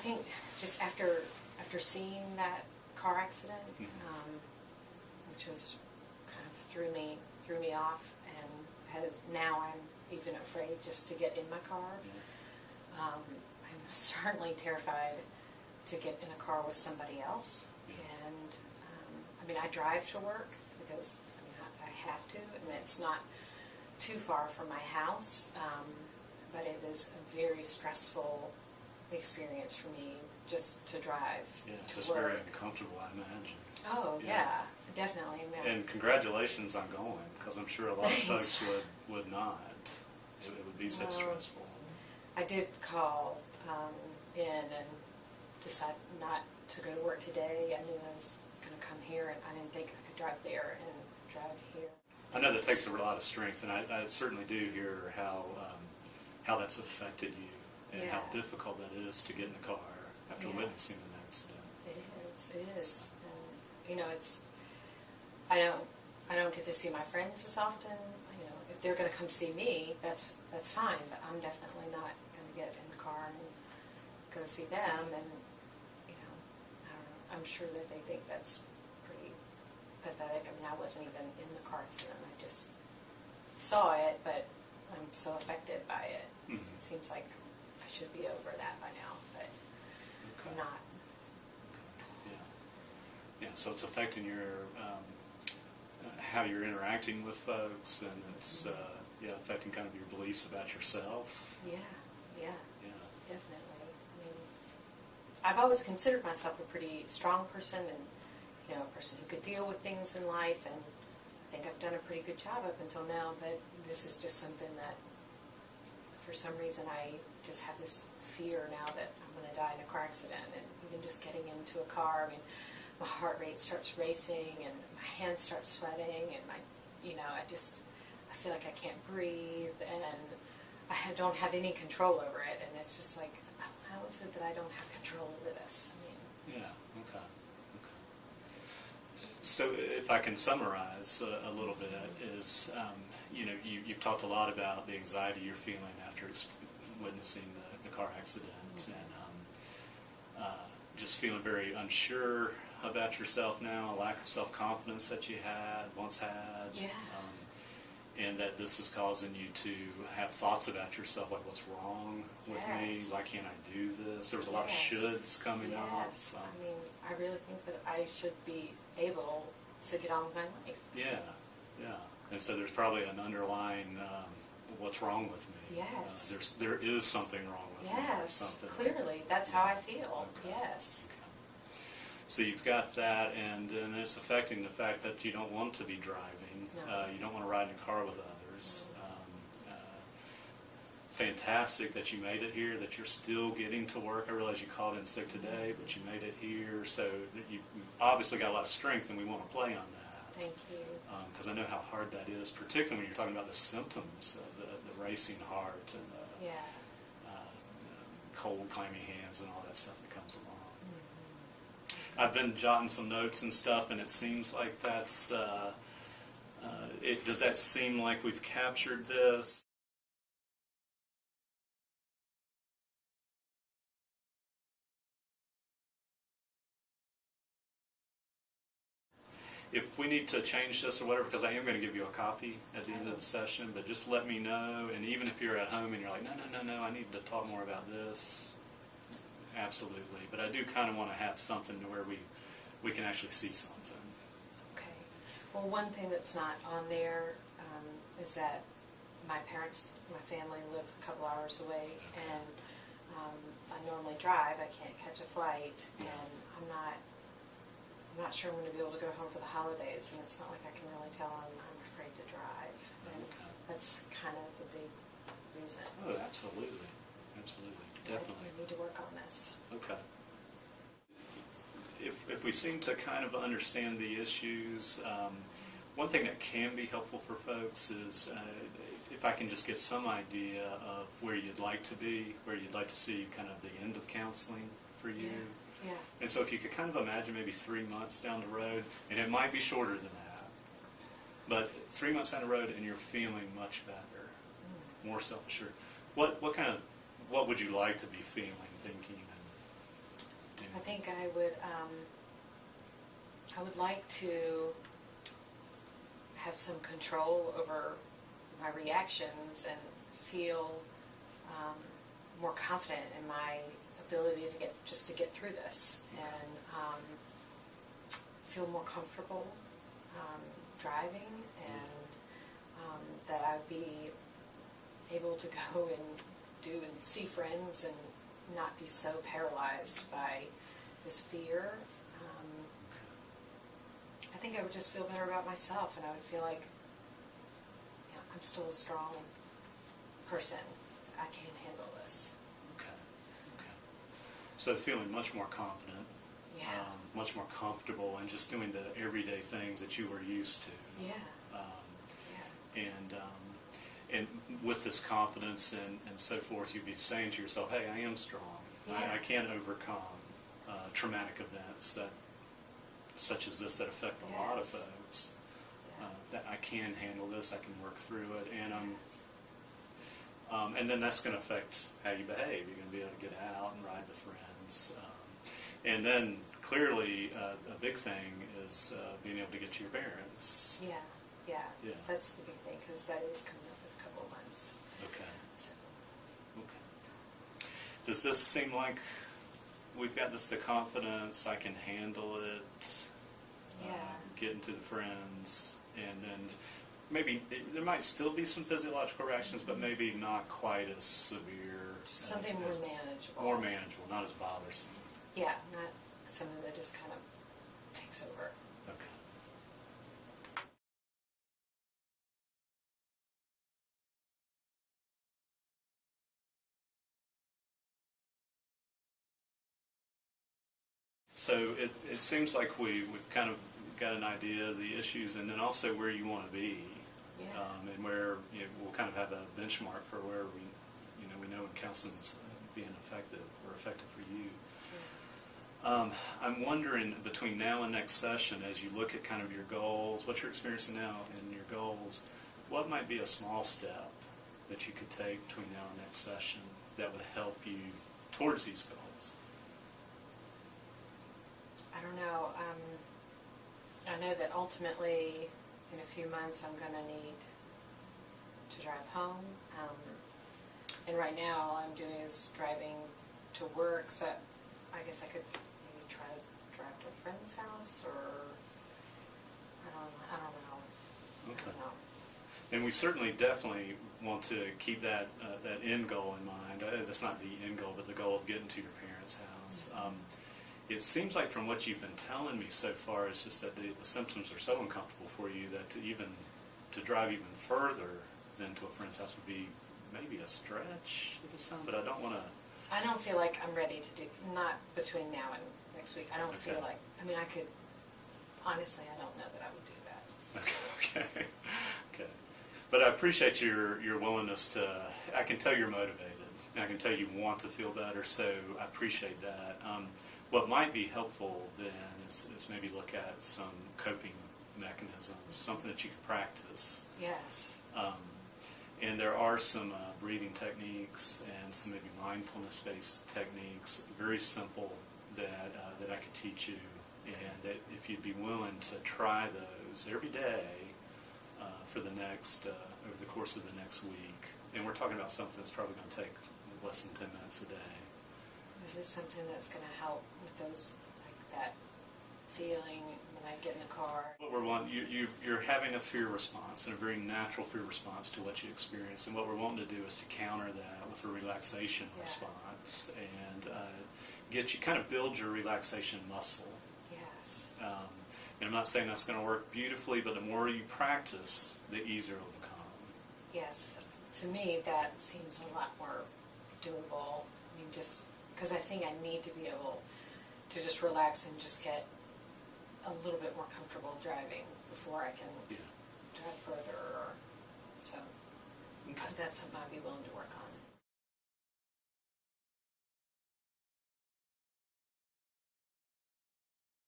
think just after seeing that car accident, which was kind of threw me off, and now I'm even afraid just to get in my car. I'm certainly terrified to get in a car with somebody else. And I mean, I drive to work because I have to, and it's not too far from my house, but it is a very stressful experience for me just to drive to just work. very uncomfortable, I imagine. Oh, yeah, definitely. And congratulations on going, because I'm sure a lot of folks would not. It would be so stressful. I did call in and decide not to go to work today. I knew I was going to come here, and I didn't think I could drive there and drive here. I know that takes a lot of strength, and I certainly do hear how that's affected you and how difficult that is to get in a car after witnessing an accident. It is. And, I don't get to see my friends as often. If they're going to come see me, that's fine, but I'm definitely not going to get in the car and go see them. And I don't know. I'm sure that they think that's pretty pathetic. I mean, I wasn't even in the car accident. I just saw it, but I'm so affected by it. It seems like I should be over that by now, but I'm not. Yeah, so it's affecting your how you're interacting with folks, and it's affecting kind of your beliefs about yourself. Yeah, definitely. I mean, I've always considered myself a pretty strong person, and a person who could deal with things in life, and I think I've done a pretty good job up until now. But this is just something that, for some reason, I just have this fear now that I'm going to die in a car accident, and even just getting into a car. I mean, my heart rate starts racing, and my hands start sweating, and I feel like I can't breathe, and I don't have any control over it, and it's just like, how is it that I don't have control over this? I mean, okay. So if I can summarize a little bit, is you've talked a lot about the anxiety you're feeling after witnessing the car accident, and just feeling very unsure about yourself now, a lack of self-confidence that you once had. And that this is causing you to have thoughts about yourself, like, what's wrong with me? Why can't I do this? There was a lot of shoulds coming up. I mean, I really think that I should be able to get on with my life. Yeah. And so there's probably an underlying, what's wrong with me? Yes. There is something wrong with me. Yes, clearly. That's how I feel. Okay. Yes. Okay. So you've got that, and it's affecting the fact that you don't want to be driving. No. You don't want to ride in a car with others. Fantastic that you made it here, that you're still getting to work. I realize you called in sick today, but you made it here. So you've obviously got a lot of strength, and we want to play on that. Thank you. Because I know how hard that is, particularly when you're talking about the symptoms of the racing heart and the cold, clammy hands and all that stuff that comes along. I've been jotting some notes and stuff, and it seems like that's, does that seem like we've captured this? If we need to change this or whatever, because I am going to give you a copy at the end of the session, but just let me know, and even if you're at home and you're like, no, I need to talk more about this, absolutely. But I do kind of want to have something to where we can actually see something. Okay. Well, one thing that's not on there is that my family live a couple hours away, and I normally drive. I can't catch a flight, and I'm not sure I'm going to be able to go home for the holidays, and it's not like I can really tell I'm afraid to drive. And that's kind of the big reason. Oh, absolutely, definitely. I need to work on this. Okay. If we seem to kind of understand the issues, one thing that can be helpful for folks is if I can just get some idea of where you'd like to be, where you'd like to see kind of the end of counseling for you. Yeah. And so if you could kind of imagine maybe 3 months down the road, and it might be shorter than that, but 3 months down the road and you're feeling much better, more self-assured. What would you like to be feeling, thinking, I think I would like to have some control over my reactions and feel more confident in my ability to get through this, and feel more comfortable driving, and that I would be able to go and see friends and not be so paralyzed by this fear. I think I would just feel better about myself, and I would feel like, I'm still a strong person. I can handle this. Okay. So feeling much more confident, Yeah. much more comfortable, and just doing the everyday things that you were used to. Yeah. Yeah. And with this confidence and so forth, you'd be saying to yourself, hey, I am strong. Yeah. I can overcome traumatic events such as this that affect a lot of folks. Yeah. That I can handle this, I can work through it, and then that's going to affect how you behave. You're going to be able to get out and ride with friends. And then clearly a big thing is being able to get to your parents. Yeah. That's the big thing, because that is coming up in a couple of months. Okay. So. Okay. Does this seem like we've got the confidence, I can handle it, Yeah. getting to the friends, and then maybe there might still be some physiological reactions, but maybe not quite as severe. Just something more manageable. More manageable, not as bothersome. Yeah, not something that just kind of takes over. Okay. So it seems like we've kind of got an idea of the issues, and then also where you want to be, and where we'll kind of have a benchmark for where we know in counseling's being effective or effective for you. Yeah. I'm wondering, between now and next session, as you look at kind of your goals, what you're experiencing now and your goals, what might be a small step that you could take between now and next session that would help you towards these goals? I don't know. I know that ultimately, in a few months, I'm going to need to drive home. And right now, all I'm doing is driving to work. So I guess I could maybe try to drive to a friend's house, or I don't know. Okay. I don't know. And we certainly definitely want to keep that end goal in mind. That's not the end goal, but the goal of getting to your parents' house. It seems like from what you've been telling me so far, it's just that the symptoms are so uncomfortable for you that to drive even further than to a friend's house would be maybe a stretch at this time. But I don't want to. I don't feel like I'm ready to do, not between now and next week. I don't feel like, I could, honestly, I don't know that I would do that. Okay. But I appreciate your willingness to, I can tell you're motivated. I can tell you want to feel better, so I appreciate that. What might be helpful then is maybe look at some coping mechanisms, something that you can practice. Yes. And there are some breathing techniques and some maybe mindfulness-based techniques, very simple, that I could teach you, and that if you'd be willing to try those every day for the next, over the course of the next week. And we're talking about something that's probably going to take less than 10 minutes a day. Is this something that's going to help with those, like that feeling when I get in the car? What we're wanting, you're having a fear response, and a very natural fear response to what you experience. And what we're wanting to do is to counter that with a relaxation response, and get you kind of build your relaxation muscle. Yes. And I'm not saying that's going to work beautifully, but the more you practice, the easier it will become. Yes. To me, that seems a lot more doable. Just because I think I need to be able to just relax and just get a little bit more comfortable driving before I can drive further. So that's something I'd be willing to work on.